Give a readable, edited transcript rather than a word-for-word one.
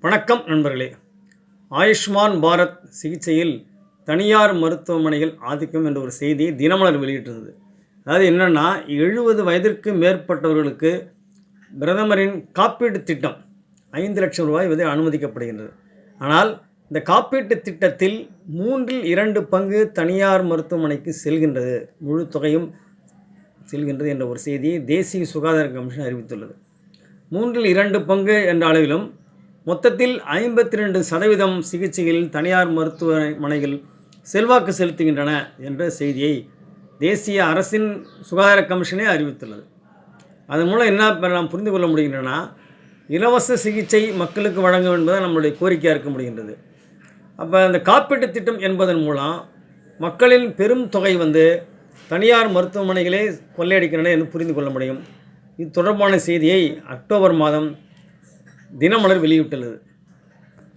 வணக்கம் நண்பர்களே. ஆயுஷ்மான் பாரத் சிகிச்சையில் தனியார் மருத்துவமனைகள் ஆதிக்கம் என்ற ஒரு செய்தியை தினமலர் வெளியிட்டிருந்தது. அதாவது என்னென்னா, 70 வயதிற்கு மேற்பட்டவர்களுக்கு பிரதமரின் காப்பீட்டு திட்டம் 5 லட்சம் ரூபாய் வரை அனுமதிக்கப்படுகின்றது. ஆனால் இந்த காப்பீட்டு திட்டத்தில் 2/3 பங்கு தனியார் மருத்துவமனைக்கு செல்கின்றது, முழு தொகையும் செல்கின்றது என்ற ஒரு செய்தியை தேசிய சுகாதார கமிஷன் அறிவித்துள்ளது. 2/3 பங்கு என்ற அளவிலும் மொத்தத்தில் 52% சிகிச்சைகளில் தனியார் மருத்துவமனைகள் செல்வாக்கு செலுத்துகின்றன என்ற செய்தியை தேசிய அரசின் சுகாதார கமிஷனே அறிவித்துள்ளது. அதன் மூலம் என்ன நாம் புரிந்து கொள்ள முடிகின்றன, இலவச சிகிச்சை மக்களுக்கு வழங்க என்பதை நம்மளுடைய கோரிக்கையாக இருக்க முடிகின்றது. அப்போ அந்த காப்பீட்டு திட்டம் என்பதன் மூலம் மக்களின் பெரும் தொகை தனியார் மருத்துவமனைகளே கொள்ளையடிக்கின்றன என்று புரிந்து கொள்ள முடியும். இது தொடர்பான செய்தியை அக்டோபர் மாதம் தினமலர் வெளியிட்டுள்ளது.